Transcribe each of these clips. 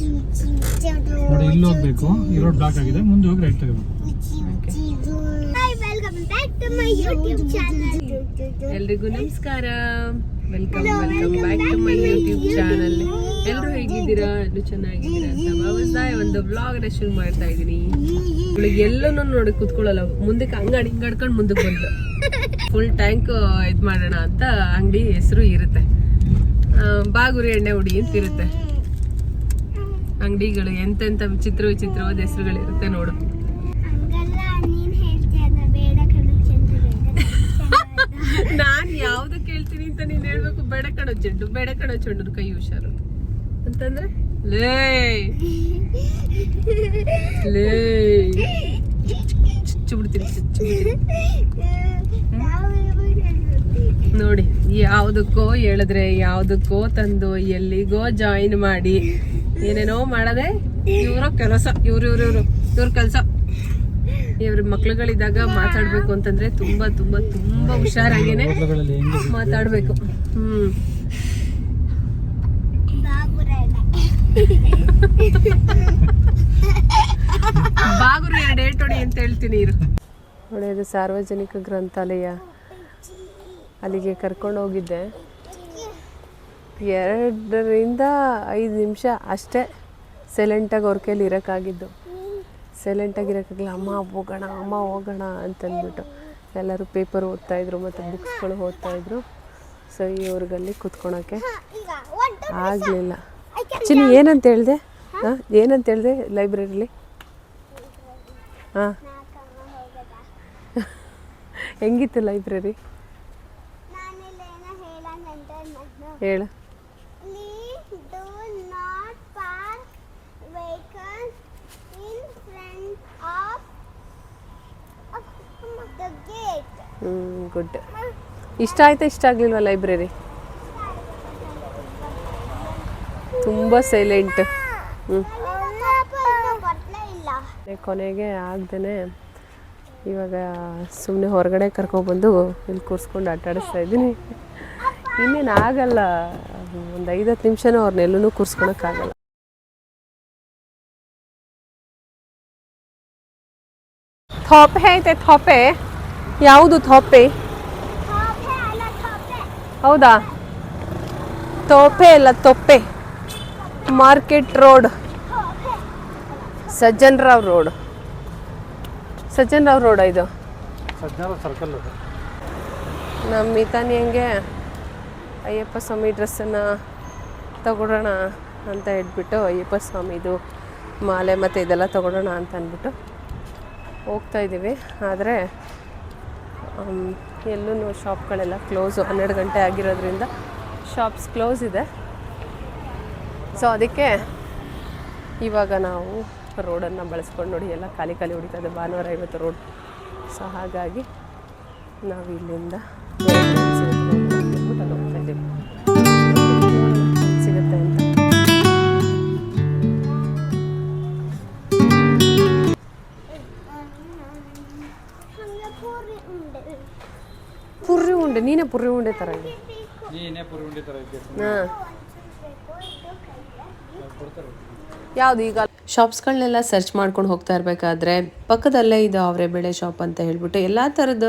ನೋಡಿ ಇಲ್ಲಿ ಹೋಗ್ಬೇಕು, ಈ ರೋಡ್ ಬ್ಲಾಕ್ ಆಗಿದೆ, ಮುಂದೆ ಹೋಗಿ ರೈಟ್ ತಗೋಬೇಕು. ಎಲ್ರಿಗೂ ನಮಸ್ಕಾರ, welcome back to my YouTube channel. ಎಲ್ಲರೂ ಹೇಗಿದ್ದೀರಾ? ಎಲ್ಲರೂ ಚೆನ್ನಾಗಿದ್ದೀರಾ ಅಂತ ಭಾವಿಸ್ತಾ ಒಂದು ವ್ಲಾಗ್ ನ ಶುರು ಮಾಡ್ತಾ ಇದೀನಿ. ಎಲ್ಲನೂ ನೋಡಿ ಕುತ್ಕೊಳ್ಳಲ್ಲ, ಮುಂದಕ್ಕೆ ಅಂಗಡಿ ಹಿಂಗಡ್ಕೊಂಡು ಮುಂದಕ್ಕೆ ಬಂತು. ಫುಲ್ ಟ್ಯಾಂಕ್ ಇದ್ ಮಾಡೋಣ ಅಂತ ಅಂಗಡಿ ಹೆಸರು ಇರುತ್ತೆ, ಬಾಗುರಿ ಎಣ್ಣೆ ಹುಡಿ ಅಂತ ಇರುತ್ತೆ. ಅಂಗಡಿಗಳು ಎಂತೆಂತ ವಿಚಿತ್ರವಾದ ಹೆಸರುಗಳು ಇರುತ್ತೆ ನೋಡು. ನಾನ್ ಯಾವ್ದಕ್ಕೆ ಹೇಳ್ತೀನಿ ಅಂತ ನೀನ್ ಹೇಳ್ಬೇಕು. ಬೇಡ ಕಣೋ ಚೆಂಡು ಕೈ ಹುಷಾರು ಅಂತಂದ್ರೆ ಲೇ ಚುಚ್ಚಿಬಿಡ್ತೀನಿ. ನೋಡಿ, ಯಾವ್ದಕ್ಕೋ ಹೇಳಿದ್ರೆ ಯಾವ್ದಕ್ಕೋ ತಂದು ಎಲ್ಲಿಗೋ ಜಾಯಿನ್ ಮಾಡಿ ಏನೇನೋ ಮಾಡದೆ ಇವರ ಕೆಲಸ. ಇವ್ರ ಕೆಲಸ. ಇವ್ರ ಮಕ್ಳುಗಳಿದ್ದಾಗ ಮಾತಾಡ್ಬೇಕು ಅಂತಂದ್ರೆ ತುಂಬಾ ತುಂಬಾ ತುಂಬಾ ಹುಷಾರಾಗೇನೆ ಮಾತಾಡ್ಬೇಕು. ಬಾಗುರು 2 ಏಟೋಡಿ ಅಂತ ಹೇಳ್ತೀನಿ ಇರು. ನೋಡಿ, ಅದು ಸಾರ್ವಜನಿಕ ಗ್ರಂಥಾಲಯ. ಅಲ್ಲಿಗೆ ಕರ್ಕೊಂಡು ಹೋಗಿದ್ದೆ. 2 ರಿಂದ 5 ನಿಮಿಷ ಅಷ್ಟೇ ಸೈಲೆಂಟಾಗಿ ಅವ್ರ ಕೈಲಿ ಇರೋಕ್ಕಾಗಿದ್ದು. ಸೈಲೆಂಟಾಗಿ ಇರೋಕ್ಕಾಗಲ್ಲ. ಅಮ್ಮ ಹೋಗೋಣ ಅಂತಂದ್ಬಿಟ್ಟು ಎಲ್ಲರೂ ಪೇಪರ್ ಓದ್ತಾಯಿದ್ರು ಮತ್ತು ಬುಕ್ಸ್ಗಳು ಓದ್ತಾಯಿದ್ರು. ಸೊ ಇವ್ರಿಗಲ್ಲಿ ಕೂತ್ಕೊಳಕ್ಕೆ ಆಗಲಿಲ್ಲ. ಚಿನ್ನಿ ಏನಂತ ಹೇಳಿದೆ? ಲೈಬ್ರರಿಲಿ ಹಾಂ, ಹೆಂಗಿತ್ತು ಲೈಬ್ರರಿ? ಹೇಳು. ಗುಡ್. ಇಷ್ಟ ಆಯ್ತಾ, ಇಷ್ಟ ಆಗ್ಲಿಲ್ವಾ ಲೈಬ್ರರಿ? ತುಂಬಾ ಸೈಲೆಂಟ್. ಕೊನೆಗೆ ಆಗ್ದೇನೆ ಇವಾಗ ಸುಮ್ಮನೆ ಹೊರಗಡೆ ಕರ್ಕೊಬಂದು ಇಲ್ಲಿ ಕೂರಿಸ್ಕೊಂಡು ಆಟ ಆಡಿಸ್ತಾ ಇದ್ದೀನಿ. ಇನ್ನೇನು ಆಗಲ್ಲ, ಒಂದು 5-10 ನಿಮಿಷನೂ ಅವ್ರನ್ನೆಲ್ಲೂ ಕೂರಿಸ್ಕೊಳಕ್ಕಾಗಲ್ಲ. ಥೋಪೆ ಐತೆ. ಥೋಪೆ ಯಾವುದು? ಥೋಪೆ ಹೌದಾ? ತೋಪೆ ಅಲ್ಲ, ತೊಪ್ಪೆ. Market road, Sajjan Rao road ಇದು. ಸರ್ಕಲ್. ನಮ್ಮ ಮಿತಾನಿಯಂಗೆ ಅಯ್ಯಪ್ಪ ಸ್ವಾಮಿ ಡ್ರೆಸ್ಸನ್ನು ತಗೊಳ್ಳೋಣ ಅಂತ ಹೇಳ್ಬಿಟ್ಟು, ಅಯ್ಯಪ್ಪ ಸ್ವಾಮಿದು ಮಾಲೆ ಮತ್ತು ಇದೆಲ್ಲ ತಗೊಳ್ಳೋಣ ಅಂತ ಅಂದ್ಬಿಟ್ಟು ಹೋಗ್ತಾ ಇದ್ದೀವಿ. ಆದರೆ ಎಲ್ಲೂ ಶಾಪ್ಗಳೆಲ್ಲ ಕ್ಲೋಸು. 12 ಗಂಟೆ ಆಗಿರೋದ್ರಿಂದ ಶಾಪ್ಸ್ ಕ್ಲೋಸ್ ಇದೆ. ಸೊ ಅದಕ್ಕೆ ಇವಾಗ ನಾವು ರೋಡನ್ನು ಬಳಸ್ಕೊಂಡು, ನೋಡಿ ಎಲ್ಲ ಖಾಲಿ ಹೊಡಿತಾ ಇದೆ. ಭಾನುವಾರ ಇವತ್ತು ರೋಡ್. ಸೊ ಹಾಗಾಗಿ ನಾವು ಇಲ್ಲಿಂದ ಹೋಗ್ತಾ ಇದ್ದೀವಿ. ಸಿಗುತ್ತೆ ಅಂತ. ಪುರ್ರಿ ಉಂಡೆ, ನೀನೇ ಪುರ್ರಿ ಉಂಡೆ ಥರ ಇದೆ. ಹಾಂ, ಯಾವುದು ಈಗ? ಶಾಪ್ಸ್ಗಳನ್ನೆಲ್ಲ ಸರ್ಚ್ ಮಾಡ್ಕೊಂಡು ಹೋಗ್ತಾ ಇರಬೇಕಾದ್ರೆ ಪಕ್ಕದಲ್ಲೇ ಇದು ಅವರೆಬೇಳೆ ಶಾಪ್ ಅಂತ ಹೇಳ್ಬಿಟ್ಟು ಎಲ್ಲ ಥರದ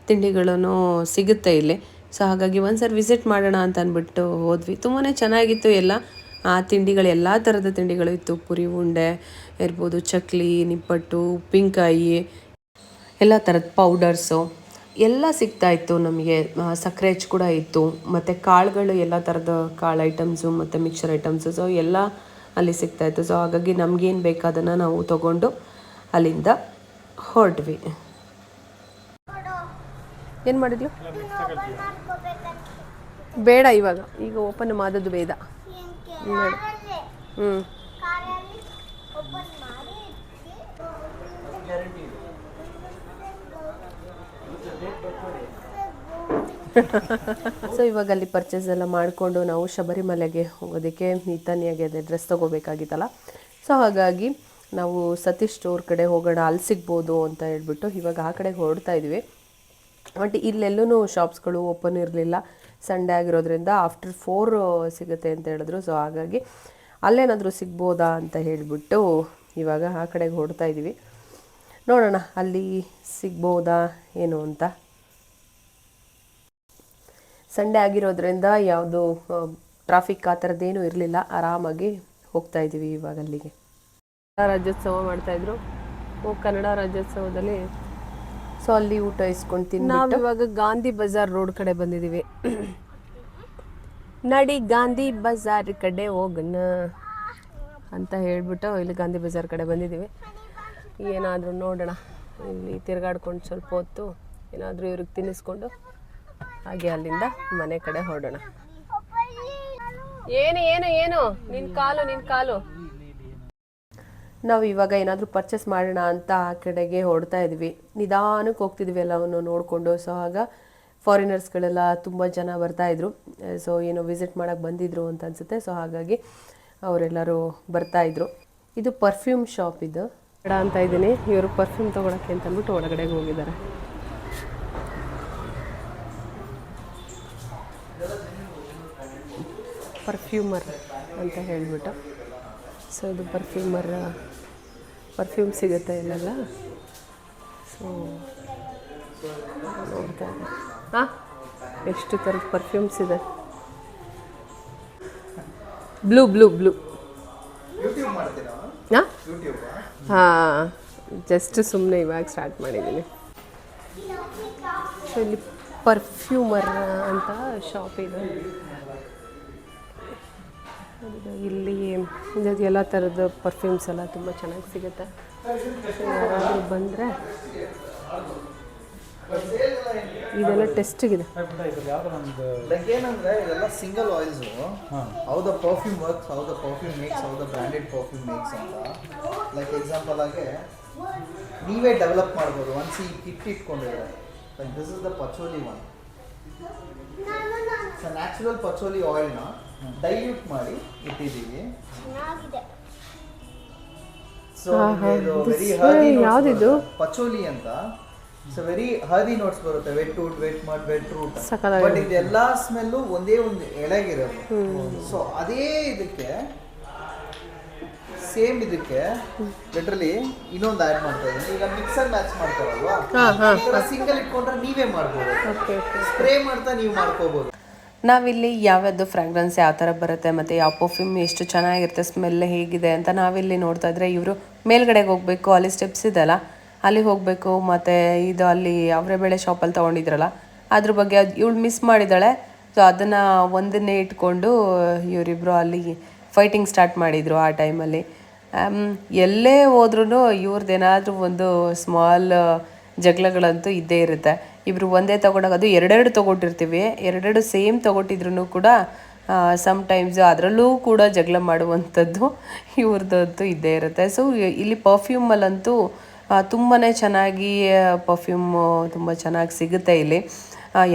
ತಿಂಡಿಗಳನ್ನು ಸಿಗುತ್ತೆ ಇಲ್ಲಿ. ಸೊ ಹಾಗಾಗಿ ಒಂದ್ಸರಿ ವಿಸಿಟ್ ಮಾಡೋಣ ಅಂತ ಅಂದ್ಬಿಟ್ಟು ಹೋದ್ವಿ. ತುಂಬಾ ಚೆನ್ನಾಗಿತ್ತು. ಎಲ್ಲ ಆ ತಿಂಡಿಗಳು, ಎಲ್ಲ ಥರದ ತಿಂಡಿಗಳು ಇತ್ತು. ಪುರಿ ಉಂಡೆ ಇರ್ಬೋದು, ಚಕ್ಲಿ, ನಿಪ್ಪಟ್ಟು, ಉಪ್ಪಿನಕಾಯಿ, ಎಲ್ಲ ಥರದ ಪೌಡರ್ಸು ಎಲ್ಲ ಸಿಗ್ತಾಯಿತ್ತು ನಮಗೆ. ಸಕ್ಕರೆ ಹೆಚ್ಚು ಕೂಡ ಇತ್ತು. ಮತ್ತು ಕಾಳುಗಳು, ಎಲ್ಲ ಥರದ ಕಾಳು ಐಟಮ್ಸು ಮತ್ತು ಮಿಕ್ಸರ್ ಐಟಮ್ಸು, ಸೊ ಎಲ್ಲ ಅಲ್ಲಿ ಸಿಗ್ತಾಯಿತ್ತು. ಸೊ ಹಾಗಾಗಿ ನಮಗೇನು ಬೇಕು ಅದನ್ನು ನಾವು ತೊಗೊಂಡು ಅಲ್ಲಿಂದ ಹೊರಟ್ವಿ. ಏನು ಮಾಡಿದ್ಲು? ಬೇಡ, ಈಗ ಓಪನ್ ಮಾಡೋದು ಬೇಡ. ಸೊ ಇವಾಗ ಅಲ್ಲಿ ಪರ್ಚೇಸ್ ಎಲ್ಲ ಮಾಡಿಕೊಂಡು ನಾವು ಶಬರಿಮಲೆಗೆ ಹೋಗೋದಕ್ಕೆ ಮಿತಾನಿಯಾಗೆ ಅದೇ ಡ್ರೆಸ್ ತೊಗೋಬೇಕಾಗಿತ್ತಲ್ಲ. ಸೊ ಹಾಗಾಗಿ ನಾವು ಸತೀಶ್ ಸ್ಟೋರ್ ಕಡೆ ಹೋಗೋಣ, ಅಲ್ಲಿ ಸಿಗ್ಬೋದು ಅಂತ ಹೇಳ್ಬಿಟ್ಟು ಇವಾಗ ಆ ಕಡೆಗೆ ಹೊರಡ್ತಾ ಇದ್ವಿ. ಬಟ್ ಇಲ್ಲೆಲ್ಲೂ ಶಾಪ್ಸ್ಗಳು ಓಪನ್ ಇರಲಿಲ್ಲ, ಸಂಡೇ ಆಗಿರೋದ್ರಿಂದ ಆಫ್ಟರ್ 4 ಸಿಗುತ್ತೆ ಅಂತ ಹೇಳಿದ್ರು. ಸೊ ಹಾಗಾಗಿ ಅಲ್ಲೇನಾದರೂ ಸಿಗ್ಬೋದಾ ಅಂತ ಹೇಳಿಬಿಟ್ಟು ಇವಾಗ ಆ ಕಡೆಗೆ ಹೊರಡ್ತಾ ಇದ್ದೀವಿ. ನೋಡೋಣ ಅಲ್ಲಿ ಸಿಗ್ಬೋದಾ ಏನು ಅಂತ. ಸಂಡೇ ಆಗಿರೋದ್ರಿಂದ ಯಾವುದು ಟ್ರಾಫಿಕ್ ಆ ಥರದ್ದೇನೂ ಇರಲಿಲ್ಲ, ಆರಾಮಾಗಿ ಹೋಗ್ತಾ ಇದ್ದೀವಿ ಇವಾಗ ಅಲ್ಲಿಗೆ. ರಾಜ್ಯೋತ್ಸವ ಮಾಡ್ತಾಯಿದ್ರು, ಕನ್ನಡ ರಾಜ್ಯೋತ್ಸವದಲ್ಲಿ. ಸೊ ಅಲ್ಲಿ ಊಟ ಇಸ್ಕೊಂಡು ತಿಂದು ನಾವು ಇವಾಗ ಗಾಂಧಿ ಬಜಾರ್ ರೋಡ್ ಕಡೆ ಬಂದಿದ್ದೀವಿ. ನಡಿ ಗಾಂಧಿ ಬಜಾರ್ ಕಡೆ ಹೋಗೋಣ ಅಂತ ಹೇಳ್ಬಿಟ್ಟು ಇಲ್ಲಿ ಗಾಂಧಿ ಬಜಾರ್ ಕಡೆ ಬಂದಿದ್ದೀವಿ. ಏನಾದರೂ ನೋಡೋಣ, ಇಲ್ಲಿ ತಿರುಗಾಡ್ಕೊಂಡು ಸ್ವಲ್ಪ ಹೊತ್ತು ಏನಾದರೂ ಇವ್ರಿಗೆ ತಿನ್ನಿಸ್ಕೊಂಡು ಹಾಗೆ ಅಲ್ಲಿಂದ ಮನೆ ಕಡೆ ಹೊರಡೋಣ. ಏನು ಏನು ಏನು ನಿನ್ನ ಕಾಲು ನಾವು ಇವಾಗ ಏನಾದರೂ ಪರ್ಚೇಸ್ ಮಾಡೋಣ ಅಂತ ಆ ಕಡೆಗೆ ಹೊರಡ್ತಾ ಇದ್ವಿ. ನಿಧಾನಕ್ಕೆ ಹೋಗ್ತಿದ್ವಿ ಎಲ್ಲವನ್ನು ನೋಡಿಕೊಂಡು. ಸೊ ಆಗ ಫಾರಿನರ್ಸ್ಗಳೆಲ್ಲ ತುಂಬ ಜನ ಬರ್ತಾಯಿದ್ರು. ಸೊ ಏನೋ ವಿಸಿಟ್ ಮಾಡೋಕ್ಕೆ ಬಂದಿದ್ರು ಅಂತ ಅನಿಸುತ್ತೆ. ಸೊ ಹಾಗಾಗಿ ಅವರೆಲ್ಲರೂ ಬರ್ತಾಯಿದ್ರು. ಇದು ಪರ್ಫ್ಯೂಮ್ ಶಾಪ್ ಇದು ಬೇಡ ಅಂತ ಇದ್ದೀನಿ. ಇವರು ಪರ್ಫ್ಯೂಮ್ ತೊಗೊಳಕ್ಕೆ ಅಂತಂದ್ಬಿಟ್ಟು ಒಳಗಡೆಗೆ ಹೋಗಿದ್ದಾರೆ. ಪರ್ಫ್ಯೂಮರ್ ಅಂತ ಹೇಳಿಬಿಟ್ಟು. ಸೊ ಇದು ಪರ್ಫ್ಯೂಮ್ ಸಿಗುತ್ತೆ ಇಲ್ಲೆಲ್ಲ. ಸೊ ನೋಡ್ತಾ ಇದ್ದೆ, ಹಾಂ ಎಷ್ಟು ಥರದ ಪರ್ಫ್ಯೂಮ್ಸ್ ಇದೆ. ಬ್ಲೂ ಹಾಂ ಜಸ್ಟ್ ಸುಮ್ಮನೆ ಇವಾಗ ಸ್ಟಾರ್ಟ್ ಮಾಡಿದ್ದೀನಿ. ಸೊ ಇಲ್ಲಿ ಪರ್ಫ್ಯೂಮರ್ ಅಂತ ಶಾಪ್ ಇದೆ. ಇಲ್ಲಿ ಎಲ್ಲ ಥರದ ಪರ್ಫ್ಯೂಮ್ಸ್ ಎಲ್ಲ ತುಂಬ ಚೆನ್ನಾಗಿ ಸಿಗುತ್ತೆ. ಯಾರಾದರೂ ಬಂದರೆ ಇದೆಲ್ಲ ಟೆಸ್ಟಿಗಿದೆ. ಏನಂದರೆ ಇದೆಲ್ಲ single oils. How the perfume works, how the perfume makes, how the branded perfume makes ಅಂತ. ಲೈಕ್ ಎಕ್ಸಾಂಪಲ್ ಆಗಿ ನೀವೇ ಡೆವಲಪ್ ಮಾಡ್ಬೋದು. ಒನ್ಸ್ ಈ ಕಿಟ್ ಇಟ್ಕೊಂಡಿದ್ರೆ like this is the patchouli one. So natural patchouli ಆಯಿಲ್ನ ಡೈಲ್ಯೂಟ್ ಮಾಡಿ ಇಟ್ಟಿದ್ದೀವಿ. ಸೊ ಇದು ವೆರಿ ಹರ್ದಿ ಯಾವುದಿದು ಪಚೋಲಿ ಅಂತ. ಸೊ ವೆರಿ ಹರ್ದಿ ನೋಟ್ಸ್ ಬರುತ್ತೆ. Wet mud, wet root. But ಇದೆಲ್ಲ ಸ್ಮೆಲ್ಲು ಒಂದೇ ಒಂದು ಎಳೆಗಿರೋದು. ಸೊ ಅದೇ ಇದಕ್ಕೆ ಸೇಮ್ ಇದಕ್ಕೆ ಲಿಟ್ರಲಿ ಇನ್ನೊಂದು ಆ್ಯಡ್ ಮಾಡ್ತಾ ಇದ್ದೀನಿ. ಈಗ ಮಿಕ್ಸರ್ ಮ್ಯಾಚ್ ಮಾಡ್ತಾರಲ್ವಾ, ಸಿಂಗಲ್ ಇಟ್ಕೊಂಡ್ರೆ ನೀವೇ ಮಾಡ್ಬೋದು. ಸ್ಪ್ರೇ ಮಾಡ್ತಾ ನೀವು ಮಾಡ್ಕೋಬೋದು. ನಾವಿಲ್ಲಿ ಯಾವ್ಯಾವುದು ಫ್ರಾಗ್ರೆನ್ಸ್ ಯಾವ ಥರ ಬರುತ್ತೆ ಮತ್ತು ಯಾವ ಪರ್ಫ್ಯೂಮ್ ಎಷ್ಟು ಚೆನ್ನಾಗಿರುತ್ತೆ, ಸ್ಮೆಲ್ ಹೇಗಿದೆ ಅಂತ ನಾವಿಲ್ಲಿ ನೋಡ್ತಾ ಇದ್ರೆ, ಇವರು ಮೇಲ್ಗಡೆಗೆ ಹೋಗಬೇಕು, ಅಲ್ಲಿ ಸ್ಟೆಪ್ಸ್ ಇದೆಯಲ್ಲ ಅಲ್ಲಿಗೆ ಹೋಗಬೇಕು. ಮತ್ತು ಇದು ಅಲ್ಲಿ ಅವರೇ ಬೇಳೆ ಶಾಪಲ್ಲಿ ತೊಗೊಂಡಿದ್ರಲ್ಲ ಅದ್ರ ಬಗ್ಗೆ ಇವಳು ಮಿಸ್ ಮಾಡಿದ್ದಾಳೆ. ಸೊ ಅದನ್ನು ಒಂದನ್ನೇ ಇಟ್ಕೊಂಡು ಇವರಿಬ್ಬರು ಅಲ್ಲಿ ಫೈಟಿಂಗ್ ಸ್ಟಾರ್ಟ್ ಮಾಡಿದರು. ಆ ಟೈಮಲ್ಲಿ ಎಲ್ಲೇ ಹೋದ್ರೂ ಇವ್ರದ್ದೇನಾದರೂ ಒಂದು ಸ್ಮಾಲ್ ಜಗಳಗಳಂತೂ ಇದ್ದೇ ಇರುತ್ತೆ. ಇಬ್ಬರು ಒಂದೇ ತೊಗೊಂಡಾಗ ಅದು ಎರಡೆರಡು ತೊಗೊಟ್ಟಿರ್ತೀವಿ. ಎರಡೆರಡು ಸೇಮ್ ತೊಗೊಟ್ಟಿದ್ರು ಕೂಡ ಸಮ್ಟೈಮ್ಸ್ ಅದರಲ್ಲೂ ಕೂಡ ಜಗಳ ಮಾಡುವಂಥದ್ದು ಇವ್ರದ್ದಂತೂ ಇದ್ದೇ ಇರುತ್ತೆ. ಸೊ ಇಲ್ಲಿ ಪರ್ಫ್ಯೂಮಲ್ಲಂತೂ ತುಂಬಾ ಚೆನ್ನಾಗಿ ಪರ್ಫ್ಯೂಮು ತುಂಬ ಚೆನ್ನಾಗಿ ಸಿಗುತ್ತೆ ಇಲ್ಲಿ.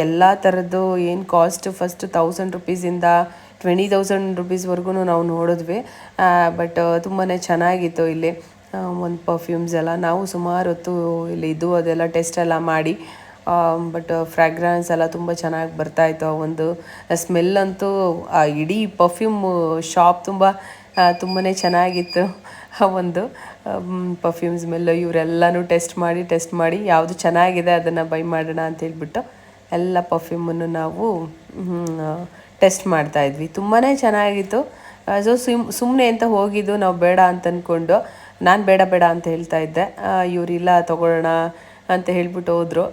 ಎಲ್ಲ ಥರದ್ದು ಏನು ಕಾಸ್ಟ್ ಫಸ್ಟ್ 1000 ರೂಪೀಸಿಂದ 20,000 ರೂಪೀಸ್ವರೆಗೂ ನಾವು ನೋಡಿದ್ವಿ. ಬಟ್ ತುಂಬಾ ಚೆನ್ನಾಗಿತ್ತು ಇಲ್ಲಿ ಒಂದು ಪರ್ಫ್ಯೂಮ್ಸ್ ಎಲ್ಲ. ನಾವು ಸುಮಾರು ಹೊತ್ತು ಇಲ್ಲಿ ಇದು ಅದೆಲ್ಲ ಟೆಸ್ಟ್ ಎಲ್ಲ ಮಾಡಿ, ಬಟ್ ಫ್ರಾಗ್ರೆನ್ಸ್ ಎಲ್ಲ ತುಂಬ ಚೆನ್ನಾಗಿ ಬರ್ತಾಯಿತ್ತು. ಒಂದು ಸ್ಮೆಲ್ ಅಂತೂ ಇಡೀ ಪರ್ಫ್ಯೂಮ್ ಶಾಪ್ ತುಂಬಾ ಚೆನ್ನಾಗಿತ್ತು. ಒಂದು ಪರ್ಫ್ಯೂಮ್ ಸ್ಮೆಲ್ಲು ಇವರೆಲ್ಲನೂ ಟೆಸ್ಟ್ ಮಾಡಿ ಯಾವುದು ಚೆನ್ನಾಗಿದೆ ಅದನ್ನು ಬೈ ಮಾಡೋಣ ಅಂತ ಹೇಳ್ಬಿಟ್ಟು ಎಲ್ಲ ಪರ್ಫ್ಯೂಮನ್ನು ನಾವು ಟೆಸ್ಟ್ ಮಾಡ್ತಾಯಿದ್ವಿ. ತುಂಬಾ ಚೆನ್ನಾಗಿತ್ತು. ಸೊ ಸುಮ್ಮನೆ ಅಂತ ಹೋಗಿದ್ದು ನಾವು, ಬೇಡ ಅಂತ ಅಂದ್ಕೊಂಡು ನಾನು ಬೇಡ ಅಂತ ಹೇಳ್ತಾ ಇದ್ದೆ. ಇವರಿಲ್ಲ ತೊಗೊಳ್ಳೋಣ ಅಂತ ಹೇಳ್ಬಿಟ್ಟು ಹೋದರು.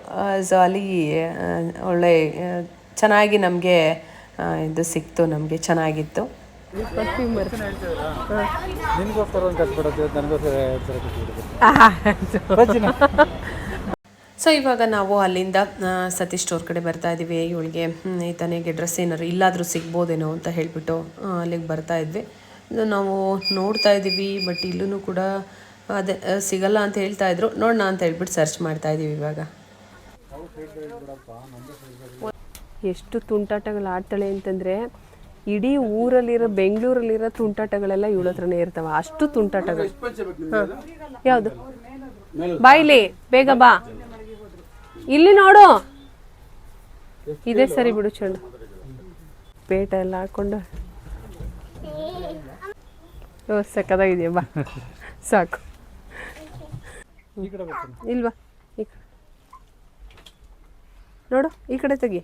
ಸೊ ಅಲ್ಲಿ ಒಳ್ಳೆ ಚೆನ್ನಾಗಿ ನಮಗೆ ಇದು ಸಿಕ್ತು, ನಮಗೆ ಚೆನ್ನಾಗಿತ್ತು. ಸೊ ಇವಾಗ ನಾವು ಅಲ್ಲಿಂದ ಸತೀಶ್ ಸ್ಟೋರ್ ಕಡೆ ಬರ್ತಾ ಇದ್ದೀವಿ. ಇವಳಿಗೆ ಈತನಿಗೆ ಡ್ರೆಸ್ ಏನಾದ್ರು ಇಲ್ಲಾದರೂ ಸಿಗ್ಬೋದೇನೋ ಅಂತ ಹೇಳಿಬಿಟ್ಟು ಅಲ್ಲಿಗೆ ಬರ್ತಾ ಇದ್ವಿ. ನಾವು ನೋಡ್ತಾ ಇದ್ದೀವಿ, ಬಟ್ ಇಲ್ಲೂ ಕೂಡ ಅದೇ ಸಿಗಲ್ಲ ಅಂತ ಹೇಳ್ತಾ ಇದ್ರು. ನೋಡೋಣ ಅಂತ ಹೇಳ್ಬಿಟ್ಟು ಸರ್ಚ್ ಮಾಡ್ತಾ ಇದ್ದೀವಿ ಇವಾಗ. ಎಷ್ಟು ತುಂಟಾಟಗಳು ಆಡ್ತಾಳೆ ಅಂತಂದರೆ, ಇಡೀ ಊರಲ್ಲಿರೋ ಬೆಂಗಳೂರಲ್ಲಿರೋ ತುಂಟಾಟಗಳೆಲ್ಲ ಇವಳ ಹತ್ರನೇ ಇರ್ತಾವ. ಅಷ್ಟು ತುಂಟಾಟಗಳು. ಹಾಂ, ಯಾವುದು ಬಾಯಿಲಿ ಬೇಗ ಬಾ, ಇಲ್ಲಿ ನೋಡು, ಇದೇ ಸರಿ ಬಿಡು. ಚೆಂಡು ಪೇಟ ಎಲ್ಲ ಹಾಕೊಂಡು ಸಕ್ಕದಾಗಿದೆಯಾ ಬಾ ಸಾಕು. ಈ ಕಡೆ ಬರ್ತೀನಿ. ಇಲ್ವಾ ಈ ಕಡೆ ನೋಡು, ಈ ಕಡೆ ತೆಗಿ.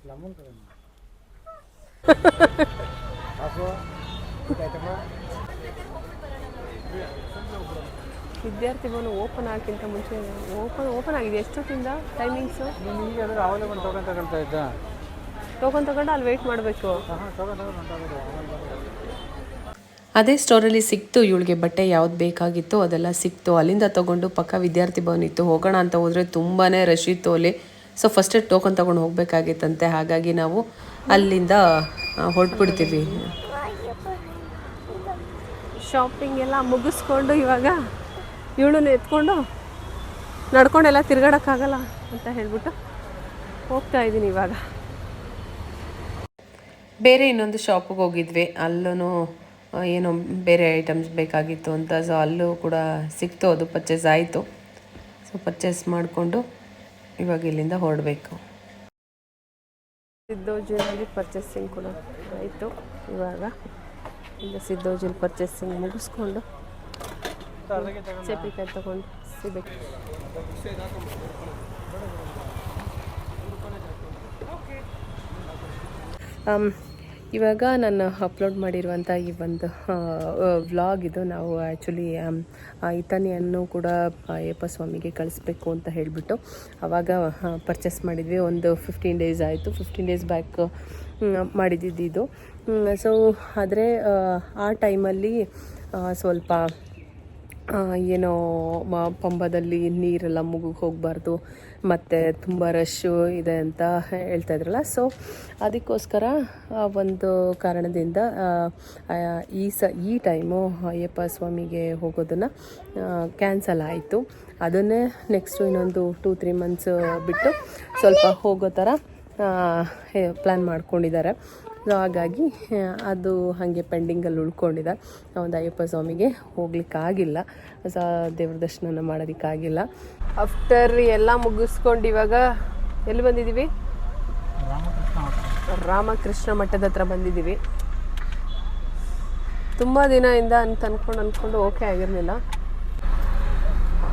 ಲಮ್ಮನ್ ಕಡೆ ವಿದ್ಯಾರ್ಥಿ ಭವನ ಓಪನ್ ಆಗಕ್ಕಿಂತ ಮುಂಚೆ ಓಪನ್ ಆಗಿದೆ. ಎಷ್ಟೊತ್ತಿಂದ ಟೈಮಿಂಗ್ಸು? ನೀನು ಈಗ ಅದ್ರ ಆವಾಗಲೇ ಒಂದು ಟೋಕನ್ ತಗೊಳ್ತಾ ಇದ್ದ. ಟೋಕನ್ ತಗೊಂಡು ಅಲ್ಲಿ ವೆಯ್ಟ್ ಮಾಡಬೇಕು. ಟೋಕನ್ ತಗೊಂಡು ಹೊಂಟೋಗೋದು. ಅದೇ ಸ್ಟೋರಲ್ಲಿ ಸಿಕ್ತು ಇವಳಿಗೆ ಬಟ್ಟೆ ಯಾವ್ದು ಬೇಕಾಗಿತ್ತು ಅದೆಲ್ಲ ಸಿಕ್ತು. ಅಲ್ಲಿಂದ ತೊಗೊಂಡು ಪಕ್ಕ ವಿದ್ಯಾರ್ಥಿ ಭವನ ಇತ್ತು. ಹೋಗೋಣ ಅಂತ ಹೋದರೆ ತುಂಬಾ ರಶ್ ಇತ್ತು ಅಲ್ಲಿ. ಸೊ ಫಸ್ಟೇ ಟೋಕನ್ ತೊಗೊಂಡು ಹೋಗಬೇಕಾಗಿತ್ತಂತೆ. ಹಾಗಾಗಿ ನಾವು ಅಲ್ಲಿಂದ ಹೊರಟ್ಬಿಡ್ತೀವಿ. ಶಾಪಿಂಗ್ ಎಲ್ಲ ಮುಗಿಸ್ಕೊಂಡು ಇವಾಗ ಇವಳನ್ನ ಎತ್ಕೊಂಡು ನಡ್ಕೊಂಡೆಲ್ಲ ತಿರ್ಗಾಡೋಕ್ಕಾಗಲ್ಲ ಅಂತ ಹೇಳ್ಬಿಟ್ಟು ಹೋಗ್ತಾ ಇದ್ದೀನಿ ಇವಾಗ. ಬೇರೆ ಇನ್ನೊಂದು ಶಾಪಿಗೆ ಹೋಗಿದ್ವಿ. ಅಲ್ಲೂ ಏನೋ ಬೇರೆ ಐಟಮ್ಸ್ ಬೇಕಾಗಿತ್ತು ಅಂತ. ಸೊ ಅಲ್ಲೂ ಕೂಡ ಸಿಕ್ತು, ಅದು ಪರ್ಚೇಸ್ ಆಯಿತು. ಸೊ ಪರ್ಚೇಸ್ ಮಾಡಿಕೊಂಡು ಇವಾಗ ಇಲ್ಲಿಂದ ಹೊರಡಬೇಕು. ಸಿದ್ದೋಜಿನಲ್ಲಿ ಪರ್ಚೇಸಿಂಗ್ ಕೂಡ ಆಯಿತು. ಇವಾಗ ಈಗ ಸಿದ್ದೋಜಿಲ್ ಪರ್ಚೇಸಿಂಗ್ ಮುಗಿಸ್ಕೊಂಡು ಚಪ್ಪಿಕಾಯಿ ತಗೊಂಡು ಸಿಗಬೇಕು. ಇವಾಗ ನಾನು ಅಪ್ಲೋಡ್ ಮಾಡಿರುವಂಥ ಈ ಒಂದು ವ್ಲಾಗ್ ಇದು. ನಾವು ಆ್ಯಕ್ಚುಲಿ ಇತನಿಯನ್ನು ಕೂಡ ಅಯ್ಯಪ್ಪ ಸ್ವಾಮಿಗೆ ಕಳಿಸ್ಬೇಕು ಅಂತ ಹೇಳಿಬಿಟ್ಟು ಆವಾಗ ಪರ್ಚೇಸ್ ಮಾಡಿದ್ವಿ. ಒಂದು 15 ಡೇಸ್ ಆಯಿತು. 15 ಡೇಸ್ ಬ್ಯಾಕ್ ಮಾಡಿದ್ದಿದ್ದು ಇದು. ಸೊ ಆದರೆ ಆ ಟೈಮಲ್ಲಿ ಸ್ವಲ್ಪ ಏನೋ ಪಂಬದಲ್ಲಿ ನೀರೆಲ್ಲ ಮುಗಿಗೆ ಹೋಗಬಾರ್ದು ಮತ್ತು ತುಂಬ ರಶ್ಶು ಇದೆ ಅಂತ ಹೇಳ್ತಾಯಿದ್ರಲ್ಲ. ಸೊ ಅದಕ್ಕೋಸ್ಕರ ಒಂದು ಕಾರಣದಿಂದ ಈ ಟೈಮು ಅಯ್ಯಪ್ಪ ಸ್ವಾಮಿಗೆ ಹೋಗೋದನ್ನು ಕ್ಯಾನ್ಸಲ್ ಆಯಿತು. ಅದನ್ನೇ ನೆಕ್ಸ್ಟು ಇನ್ನೊಂದು 2-3 ಮಂತ್ಸ್ ಬಿಟ್ಟು ಸ್ವಲ್ಪ ಹೋಗೋ ಥರ ಪ್ಲ್ಯಾನ್ ಮಾಡ್ಕೊಂಡಿದ್ದಾರೆ. ಸೊ ಹಾಗಾಗಿ ಅದು ಹಾಗೆ ಪೆಂಡಿಂಗಲ್ಲಿ ಉಳ್ಕೊಂಡಿದೆ. ಒಂದು ಅಯ್ಯಪ್ಪ ಸ್ವಾಮಿಗೆ ಹೋಗ್ಲಿಕ್ಕಾಗಿಲ್ಲ, ದೇವ್ರ ದರ್ಶನ ಮಾಡೋದಕ್ಕಾಗಿಲ್ಲ. ಆಫ್ಟರ್ ಎಲ್ಲ ಮುಗಿಸ್ಕೊಂಡು ಇವಾಗ ಎಲ್ಲಿ ಬಂದಿದ್ದೀವಿ? ರಾಮಕೃಷ್ಣ ಮಠದ ಹತ್ರ ಬಂದಿದ್ದೀವಿ. ತುಂಬ ದಿನದಿಂದ ಅಂದ್ಕೊಂಡು ಓಕೆ ಆಗಿರಲಿಲ್ಲ.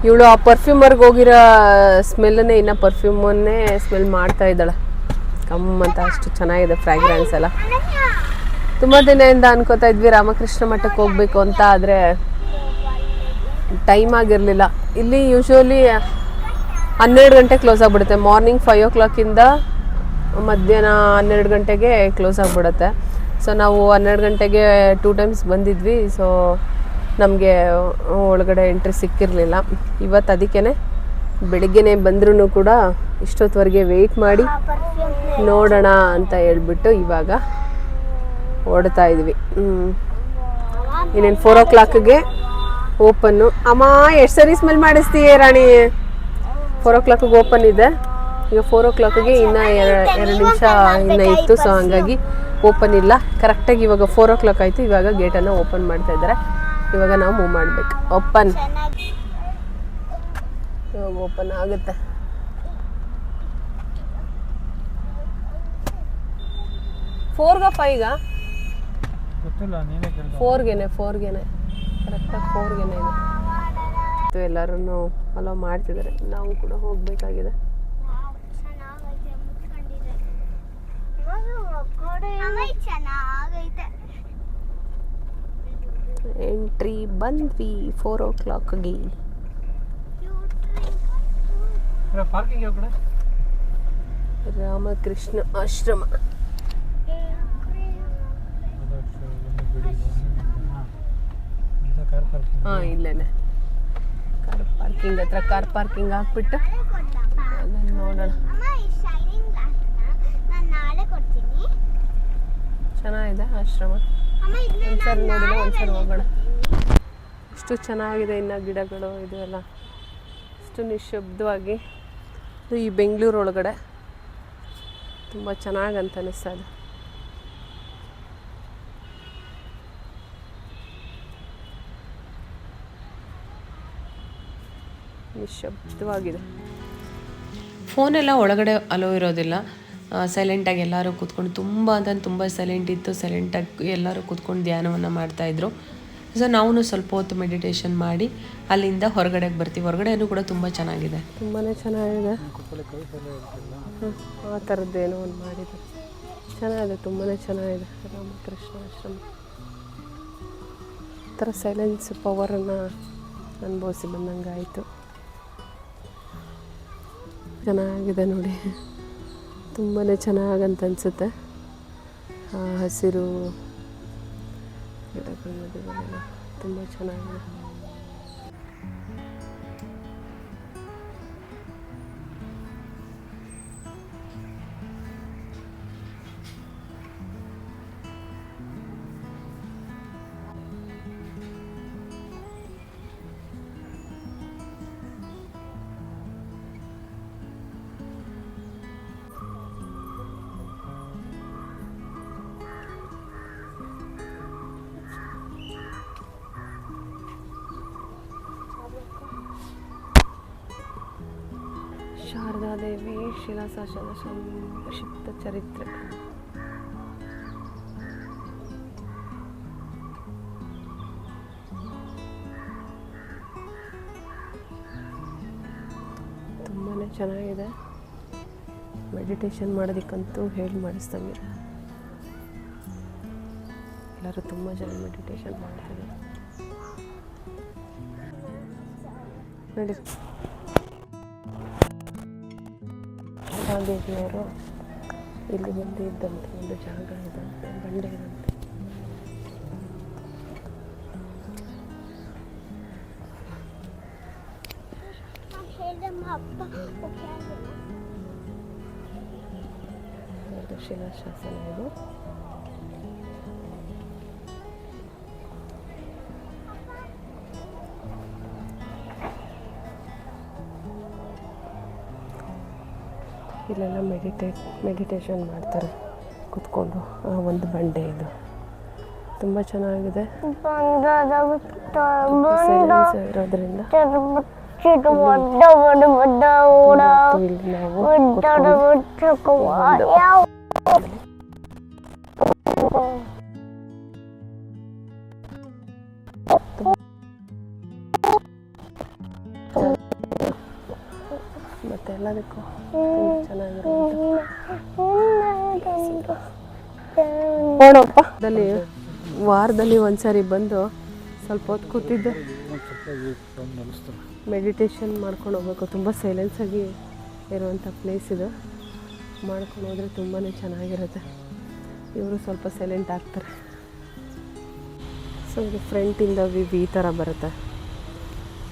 ಇವಳು ಆ ಪರ್ಫ್ಯೂಮರ್ಗೆ ಹೋಗಿರೋ ಸ್ಮೆಲ್ಲನ್ನೇ ಇನ್ನು ಪರ್ಫ್ಯೂಮನ್ನೇ ಸ್ಮೆಲ್ ಮಾಡ್ತಾ ಇದ್ದಾಳೆ. ಕಮ್ಮಂತ ಅಷ್ಟು ಚೆನ್ನಾಗಿದೆ ಫ್ರ್ಯಾಗ್ರೆನ್ಸ್ ಎಲ್ಲ. ತುಂಬ ದಿನದಿಂದ ಅನ್ಕೋತಾ ಇದ್ವಿ ರಾಮಕೃಷ್ಣ ಮಠಕ್ಕೆ ಹೋಗಬೇಕು ಅಂತ, ಆದರೆ ಟೈಮ್ ಆಗಿರಲಿಲ್ಲ. ಇಲ್ಲಿ ಯೂಶ್ವಲಿ 12 ಗಂಟೆ ಕ್ಲೋಸ್ ಆಗಿಬಿಡುತ್ತೆ. ಮಾರ್ನಿಂಗ್ 5 o'clock ಮಧ್ಯಾಹ್ನ 12 ಗಂಟೆಗೆ ಕ್ಲೋಸ್ ಆಗಿಬಿಡುತ್ತೆ. ಸೊ ನಾವು 12 ಗಂಟೆಗೆ 2 times ಬಂದಿದ್ವಿ. ಸೊ ನಮಗೆ ಒಳಗಡೆ ಎಂಟ್ರಿ ಸಿಕ್ಕಿರಲಿಲ್ಲ. ಇವತ್ತು ಅದಕ್ಕೇ ಬೆಳಿಗ್ಗೆನೇ ಬಂದ್ರೂ ಕೂಡ ಇಷ್ಟೊತ್ತವರೆಗೆ ವೆಯ್ಟ್ ಮಾಡಿ ನೋಡೋಣ ಅಂತ ಹೇಳ್ಬಿಟ್ಟು ಇವಾಗ ಓಡ್ತಾ ಇದ್ವಿ. ಇನ್ನೇನು 4 o'clock ಓಪನ್ನು. ಅಮ್ಮ ಎಷ್ಟು ಸರಿ ಸ್ಮೆಲ್ ಮಾಡಿಸ್ತೀಯ ರಾಣಿ? 4 o'clock ಓಪನ್ ಇದೆ. ಈಗ 4 o'clock ಇನ್ನೂ 2 ನಿಮಿಷ ಇನ್ನೂ ಇತ್ತು. ಸೊ ಹಂಗಾಗಿ ಓಪನ್ ಇಲ್ಲ. ಕರೆಕ್ಟಾಗಿ ಇವಾಗ 4 o'clock ಆಯಿತು. ಇವಾಗ ಗೇಟನ್ನು ಓಪನ್ ಮಾಡ್ತಾ ಇದ್ದಾರೆ. ಇವಾಗ ನಾವು ಮೂವ್ ಮಾಡಬೇಕು. ಓಪನ್ ಇವಾಗ ಓಪನ್ ಆಗುತ್ತೆ. ಫೋರ್ಗ ಫೈವ್ಗ ಗೊತ್ತಿಲ್ಲ, ನೀನೇ ಕೇಳ್ದ. ಫೋರ್ಗೆನೆ ಕರೆಕ್ಟಾಗಿ 4ಗೆನೆ ಇದೆ. ಎಲ್ಲರೂ ಅಲೋ ಮಾಡ್ತಿದ್ದಾರೆ. ನಾವು ಕೂಡ ಹೋಗಬೇಕಾಗಿದೆ. ಎಂಟ್ರಿ ಬಂದ್ವಿ 4 o'clock. ಪಾರ್ಕಿಂಗ್ ಯಾವ ಕಡೆ? ರಾಮಕೃಷ್ಣ ಆಶ್ರಮ. ಹಾಂ ಇಲ್ಲೇನೆ ಕಾರ್ ಪಾರ್ಕಿಂಗ್ ಹತ್ರ ಕಾರ್ ಪಾರ್ಕಿಂಗ್ ಹಾಕ್ಬಿಟ್ಟು ಅದನ್ನು ನೋಡೋಣ. ಚೆನ್ನಾಗಿದೆ ಆಶ್ರಮ. ಒಂದ್ಸರಿ ನೋಡಿಲ್ಲ, ಒಂದ್ಸರಿ ಹೋಗೋಣ. ಇಷ್ಟು ಚೆನ್ನಾಗಿದೆ. ಇನ್ನು ಗಿಡಗಳು ಇದು ಎಲ್ಲ ಇಷ್ಟು ನಿಶಬ್ದವಾಗಿ. ಈ ಬೆಂಗಳೂರು ಒಳಗಡೆ ತುಂಬ ಚೆನ್ನಾಗಂತ ಅನಿಸ್ತಾ ಇದೆ. ನಿಶಬ್ದವಾಗಿದೆ. ಫೋನೆಲ್ಲ ಒಳಗಡೆ ಅಲೋ ಇರೋದಿಲ್ಲ. ಸೈಲೆಂಟಾಗಿ ಎಲ್ಲರೂ ಕೂತ್ಕೊಂಡು ತುಂಬ ಅಂತಂದು ತುಂಬ ಸೈಲೆಂಟ್ ಇತ್ತು. ಸೈಲೆಂಟಾಗಿ ಎಲ್ಲರೂ ಕೂತ್ಕೊಂಡು ಧ್ಯಾನವನ್ನು ಮಾಡ್ತಾಯಿದ್ರು. ಸೊ ನಾವು ಸ್ವಲ್ಪ ಹೊತ್ತು ಮೆಡಿಟೇಷನ್ ಮಾಡಿ ಅಲ್ಲಿಂದ ಹೊರಗಡೆಗೆ ಬರ್ತೀವಿ. ಹೊರಗಡೆನೂ ಕೂಡ ತುಂಬ ಚೆನ್ನಾಗಿದೆ, ತುಂಬಾ ಚೆನ್ನಾಗಿದೆ. ಆ ಥರದ್ದೇನೋ ಒಂದು ಮಾಡಿದೆ, ಚೆನ್ನಾಗಿದೆ, ತುಂಬಾ ಚೆನ್ನಾಗಿದೆ. ರಾಮಕೃಷ್ಣ ಆಶ್ರಮ ಈ ಥರ ಸೈಲೆನ್ಸ್ ಪವರನ್ನು ಅನುಭವಿಸಿ ಬಂದಂಗೆ ಆಯಿತು. ಚೆನ್ನಾಗಿದೆ ನೋಡಿ, ತುಂಬಾ ಚೆನ್ನಾಗಂತ ಅನಿಸುತ್ತೆ. ಹಸಿರು ಗಿಡಗಳು ತುಂಬ ಚೆನ್ನಾಗಿದೆ. ಶಾರದಾದೇವಿ ಶಿಲಾಶಾಸನ ಸಂಕ್ಷಿಪ್ತ ಚರಿತ್ರೆ. ತುಂಬಾ ಚೆನ್ನಾಗಿದೆ. ಮೆಡಿಟೇಷನ್ ಮಾಡೋದಕ್ಕಂತೂ ಹೇಳಿ ಮಾಡಿಸ್ದಂಗೆ. ಎಲ್ಲರೂ ತುಂಬ ಜನ ಮೆಡಿಟೇಷನ್ ಮಾಡ್ತಾರೆ ನೋಡಿ. ದೇವಿಯವರು ಇಲ್ಲಿ ಬಂದು ಇದ್ದಂತೆ ಒಂದು ಜಾಗ ಇದಂತೆ, ಬಂಡೆ ಇದಂತೆ. ಅದು ಶಿಲಾಶಾಸನ ಇದು. ಇಲ್ಲೆಲ್ಲ ಮೆಡಿಟೇಷನ್ ಮಾಡ್ತಾರೆ ಕೂತ್ಕೊಂಡು. ಒಂದು ಬಂಡೆ ಇದು ತುಂಬ ಚೆನ್ನಾಗಿದೆ. ಇರೋದ್ರಿಂದ ಇಲ್ಲಿ ನಾವು ಮತ್ತೆ ಎಲ್ಲದಕ್ಕೂ ಚೆನ್ನಾಗಿರೋದು. ವಾರದಲ್ಲಿ ಒಂದ್ಸರಿ ಬಂದು ಸ್ವಲ್ಪ ಹೊತ್ತು ಕೂತಿದ್ದು ಮೆಡಿಟೇಷನ್ ಮಾಡ್ಕೊಂಡು ಹೋಗ್ಬೇಕು. ತುಂಬ ಸೈಲೆನ್ಸಾಗಿ ಇರುವಂಥ ಪ್ಲೇಸ್ ಇದು. ಮಾಡ್ಕೊಂಡು ಹೋದರೆ ತುಂಬಾ ಚೆನ್ನಾಗಿರುತ್ತೆ. ಇವರು ಸ್ವಲ್ಪ ಸೈಲೆಂಟ್ ಆಗ್ತಾರೆ. ಸೊ ಇದು ಫ್ರಂಟಿಂದ ಈ ಥರ ಬರುತ್ತೆ.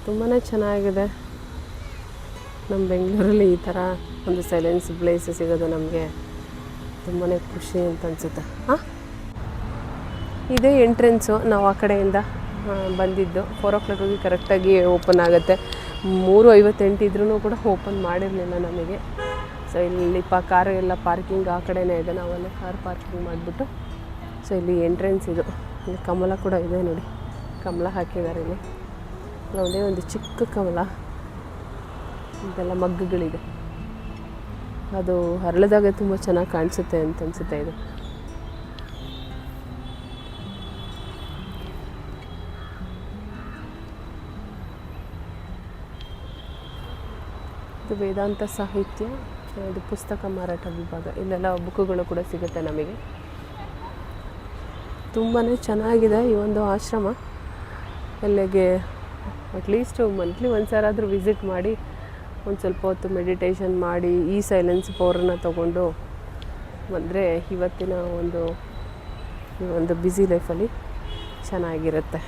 ತುಂಬಾ ಚೆನ್ನಾಗಿದೆ. ನಮ್ಮ ಬೆಂಗಳೂರಲ್ಲಿ ಈ ಥರ ಒಂದು ಸೈಲೆನ್ಸ್ ಪ್ಲೇಸ್ ಸಿಗೋದು ನಮಗೆ ತುಂಬಾ ಖುಷಿ ಅಂತ ಅನಿಸುತ್ತೆ. ಇದೇ ಎಂಟ್ರೆನ್ಸು. ನಾವು ಆ ಕಡೆಯಿಂದ ಬಂದಿದ್ದು 4 o'clock ಕರೆಕ್ಟಾಗಿ ಓಪನ್ ಆಗುತ್ತೆ. 3:58 ಇದ್ರೂ ಕೂಡ ಓಪನ್ ಮಾಡಿರಲಿಲ್ಲ ನಮಗೆ. ಸೊ ಇಲ್ಲಿ ಕಾರು ಎಲ್ಲ ಪಾರ್ಕಿಂಗ್ ಆ ಕಡೆನೇ ಇದೆ. ನಾವಲ್ಲೇ ಕಾರ್ ಪಾರ್ಕಿಂಗ್ ಮಾಡಿಬಿಟ್ಟು ಸೊ ಇಲ್ಲಿ ಎಂಟ್ರೆನ್ಸ್ ಇದು. ಇಲ್ಲಿ ಕಮಲ ಕೂಡ ಇದೆ ನೋಡಿ, ಕಮಲ ಹಾಕಿದ್ದಾರೆ ಇಲ್ಲಿ. ಒಂದೇ ಒಂದು ಚಿಕ್ಕ ಕಮಲ, ಇದೆಲ್ಲ ಮಗ್ಗುಗಳಿದೆ. ಅದು ಹರಳಿದಾಗ ತುಂಬ ಚೆನ್ನಾಗಿ ಕಾಣಿಸುತ್ತೆ ಅಂತ ಅನಿಸುತ್ತೆ. ಇದು ವೇದಾಂತ ಸಾಹಿತ್ಯ, ಇದು ಪುಸ್ತಕ ಮಾರಾಟ ವಿಭಾಗ. ಇಲ್ಲೆಲ್ಲ ಬುಕ್ಕುಗಳು ಕೂಡ ಸಿಗುತ್ತೆ ನಮಗೆ. ತುಂಬಾ ಚೆನ್ನಾಗಿದೆ ಈ ಒಂದು ಆಶ್ರಮ. ಅಲ್ಲಿಗೆ ಅಟ್ಲೀಸ್ಟ್ ಮಂತ್ಲಿ ಒಂದ್ಸರಾದರೂ ವಿಸಿಟ್ ಮಾಡಿ ಒಂದು ಸ್ವಲ್ಪ ಹೊತ್ತು ಮೆಡಿಟೇಷನ್ ಮಾಡಿ ಈ ಸೈಲೆನ್ಸ್ ಪವರನ್ನು ತಗೊಂಡು ಬಂದರೆ ಇವತ್ತಿನ ಒಂದು ಬ್ಯುಸಿ ಲೈಫಲ್ಲಿ ಚೆನ್ನಾಗಿರುತ್ತೆ.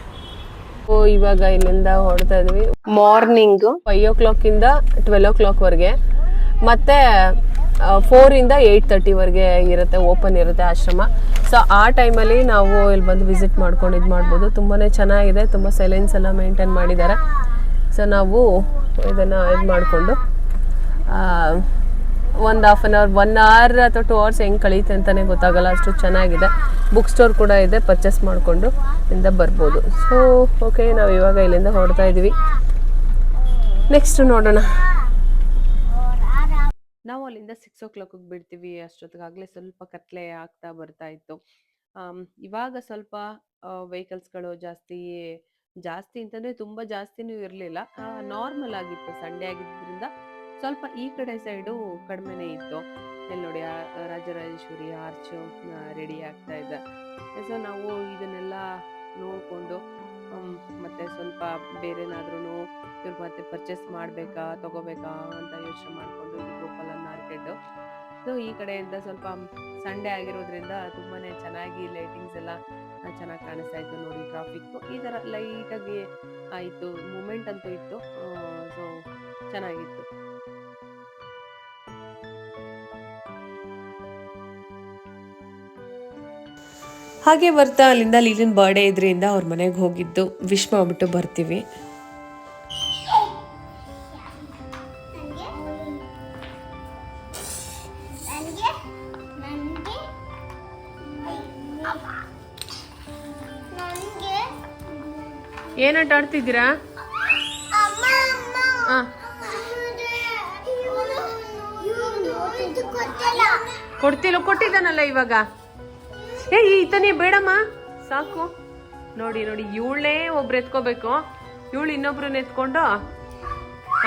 ಇವಾಗ ಇಲ್ಲಿಂದ ಹೊರಡ್ತಾ ಇದ್ವಿ. ಮಾರ್ನಿಂಗು 5 o'clock 12 o'clock ಮತ್ತು 4 to 8:30 ಇರುತ್ತೆ, ಓಪನ್ ಇರುತ್ತೆ ಆಶ್ರಮ. ಸೊ ಆ ಟೈಮಲ್ಲಿ ನಾವು ಇಲ್ಲಿ ಬಂದು ವಿಸಿಟ್ ಮಾಡ್ಕೊಂಡು ಇದು ಮಾಡ್ಬೋದು. ತುಂಬಾ ಚೆನ್ನಾಗಿದೆ, ತುಂಬ ಸೈಲೆನ್ಸ್ ಎಲ್ಲ ಮೇಂಟೈನ್ ಮಾಡಿದ್ದಾರೆ. ಸೊ ನಾವು ಇದನ್ನು ಇದು ಮಾಡಿಕೊಂಡು ಒಂದು 1 hour ಅಥವಾ 2 hours ಹೆಂಗೆ ಕಳೀತೆ ಅಂತಲೇ ಗೊತ್ತಾಗಲ್ಲ, ಅಷ್ಟು ಚೆನ್ನಾಗಿದೆ. ಬುಕ್ ಸ್ಟೋರ್ ಕೂಡ ಇದೆ, ಪರ್ಚೇಸ್ ಮಾಡಿಕೊಂಡು ಇಂದ ಬರ್ಬೋದು. ಸೊ ಓಕೆ, ನಾವು ಇವಾಗ ಇಲ್ಲಿಂದ ಹೊರಡ್ತಾ ಇದ್ದೀವಿ. ನೆಕ್ಸ್ಟ್ ನೋಡೋಣ. ನಾವು ಅಲ್ಲಿಂದ 6 o'clock ಬಿಡ್ತೀವಿ. ಅಷ್ಟೊತ್ತಿಗಾಗಲೇ ಸ್ವಲ್ಪ ಕತ್ಲೆ ಆಗ್ತಾ ಬರ್ತಾ ಇತ್ತು. ಇವಾಗ ಸ್ವಲ್ಪ ವೆಹಿಕಲ್ಸ್ಗಳು ಜಾಸ್ತಿ ಜಾಸ್ತಿ ಅಂತಂದ್ರೆ ತುಂಬಾ ಜಾಸ್ತಿನೂ ಇರಲಿಲ್ಲ. ನಾರ್ಮಲ್ ಆಗಿತ್ತು, ಸಂಡೇ ಆಗಿದ್ದರಿಂದ ಸ್ವಲ್ಪ ಈ ಕಡೆ ಸೈಡು ಕಡಿಮೆನೇ ಇತ್ತು. ಇಲ್ಲಿ ನೋಡಿ ರಾಜರಾಜೇಶ್ವರಿ ಆರ್ಚ್ ರೆಡಿ ಆಗ್ತಾ ಇದೆ. ಸೊ ನಾವು ಇದನ್ನೆಲ್ಲ ನೋಡಿಕೊಂಡು ಮತ್ತೆ ಸ್ವಲ್ಪ ಬೇರೆನಾದ್ರೂ ಇವ್ರು ಮತ್ತೆ ಪರ್ಚೇಸ್ ಮಾಡಬೇಕಾ ತಗೋಬೇಕಾ ಅಂತ ಯೋಚನೆ ಮಾಡಿಕೊಂಡು ಇದು ಗೋಪಾಲ ಮಾರ್ಕೆಟ್. ಸೊ ಈ ಕಡೆಯಿಂದ ಸ್ವಲ್ಪ ಸಂಡೇ ಆಗಿರೋದ್ರಿಂದ ತುಂಬಾನೇ ಚೆನ್ನಾಗಿ ಲೈಟಿಂಗ್ಸ್ ಎಲ್ಲ ಚೆನ್ನಾಗಿ ಕಾಣಿಸ್ತಾ ಇತ್ತು. ನೋಡಿ ಟ್ರಾಫಿಕ್ ಈ ಥರ ಲೈಟಾಗಿ ಆಯಿತು, ಮೂಮೆಂಟ್ ಅಂತೂ ಇತ್ತು. ಸೊ ಚೆನ್ನಾಗಿತ್ತು. ಹಾಗೆ ಬರ್ತಾ ಅಲ್ಲಿಂದ ಲೀಲಿನ್ ಬರ್ಡೇ ಇದ್ರಿಂದ ಅವ್ರ ಮನೆಗೆ ಹೋಗಿದ್ದು ವಿಶ್ ಮಾಡ್ಬಿಟ್ಟು ಬರ್ತೀವಿ. ಏನಾಟ ಆಡ್ತಿದ್ದೀರಾ? ಕೊಟ್ಟಿದ್ದಾನಲ್ಲ ಇವಾಗ. ಈತನೇ ಬೇಡಮ್ಮ, ಸಾಕು. ನೋಡಿ ನೋಡಿ, ಇವಳೇ ಒಬ್ರು ಎತ್ಕೋಬೇಕು, ಇವಳು ಇನ್ನೊಬ್ರನ್ನ ಎತ್ಕೊಂಡು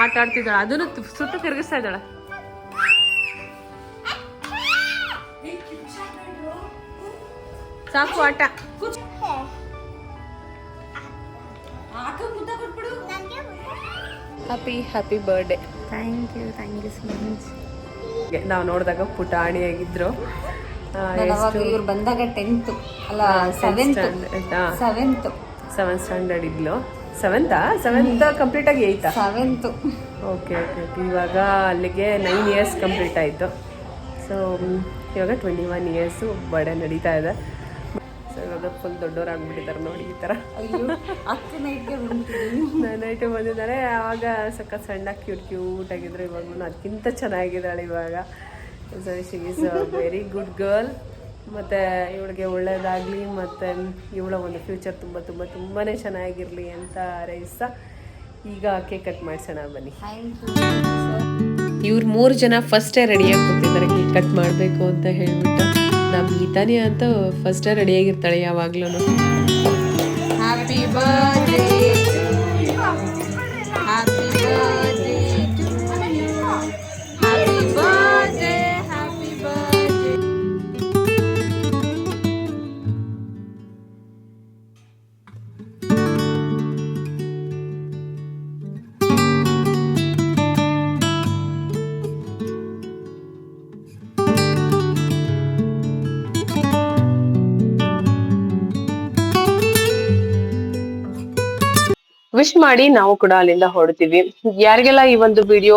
ಆಟ ಆಡ್ತಿದ್ದಾಳೆ. ಅದನ್ನು ಸುಟ್ಟು ತಿರುಗಿಸ್ತಾ ಇದ್ದಾಳೆ. ಸಾಕು ಆಟ. Happy birthday. Thank you so much. ನಾವು ನೋಡಿದಾಗ ಪುಟಾಣಿಯಾಗಿದ್ರು. ಇವ್ರು ಬಂದಾಗ 10th ಅಲ್ಲ 7th ಸ್ಟ್ಯಾಂಡರ್ಡ್ ಇದ್ಲು. ಸೆವೆಂತ್ ಕಂಪ್ಲೀಟ್ ಆಗಿ 8th. 7th. ಓಕೆ. ಇವಾಗ ಅಲ್ಲಿಗೆ 9 years ಕಂಪ್ಲೀಟ್ ಆಯಿತು. ಸೊ ಇವಾಗ 21 years ಬರ್ಡೇ ನಡೀತಾ ಇದೆ. ಸೊ ಇವಾಗ ಫುಲ್ ದೊಡ್ಡವರಾಗ್ಬಿಟ್ಟಿದ್ದಾರೆ ನೋಡಿ ಈ ಥರ. ನೈಟು ಬಂದಿದ್ದಾರೆ. ಆವಾಗ ಸಕ್ಕ ಸಣ್ಣ ಕ್ಯೂಟ್ ಆಗಿದ್ರು. ಇವಾಗಲೂ ಅದಕ್ಕಿಂತ ಚೆನ್ನಾಗಿದ್ದಾಳೆ ಇವಾಗ. So she is a very good girl. ಮತ್ತು ಇವಳಿಗೆ ಒಳ್ಳೇದಾಗಲಿ ಮತ್ತು ಇವಳ ಒಂದು ಫ್ಯೂಚರ್ ತುಂಬಾ ಚೆನ್ನಾಗಿರಲಿ ಅಂತ ಹಾರೈಸ್ತಾ ಈಗ ಕೇಕ್ ಕಟ್ ಮಾಡಿಸೋಣ ಬನ್ನಿ. ಇವ್ರು 3 ಜನ ಫಸ್ಟೇ ರೆಡಿಯಾಗಿ ಕೂತಿದ್ದಾರೆ ಕೇಕ್ ಕಟ್ ಮಾಡಬೇಕು ಅಂತ ಹೇಳ್ಬಿಟ್ಟು. ನಮ್ಮ ಗೀತಾನೇ ಅಂತ ಫಸ್ಟೇ ರೆಡಿಯಾಗಿರ್ತಾಳೆ ಯಾವಾಗ್ಲೂ. Happy birthday, happy birthday to you, happy birthday, happy birthday. Wish ಮಾಡಿ ನಾವು ಕೂಡ ಅಲ್ಲಿಂದ ಹೊರಡ್ತೀವಿ. ಯಾರಿಗೆಲ್ಲ ಈ ಒಂದು ವಿಡಿಯೋ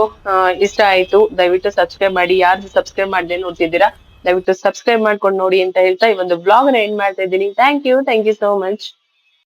ಇಷ್ಟ ಆಯ್ತು ದಯವಿಟ್ಟು ಸಬ್ಸ್ಕ್ರೈಬ್ ಮಾಡಿ. ಯಾರು ಸಬ್ಸ್ಕ್ರೈಬ್ ಮಾಡದೆ ನೋಡ್ತಿದ್ದೀರಾ ದಯವಿಟ್ಟು ಸಬ್ಸ್ಕ್ರೈಬ್ ಮಾಡ್ಕೊಂಡು ನೋಡಿ ಅಂತ ಹೇಳ್ತಾ ಈ ಒಂದು ಬ್ಲಾಗ್ ನ ಎಂಡ್ ಮಾಡ್ತಾ ಇದ್ದೀನಿ. Thank you so much.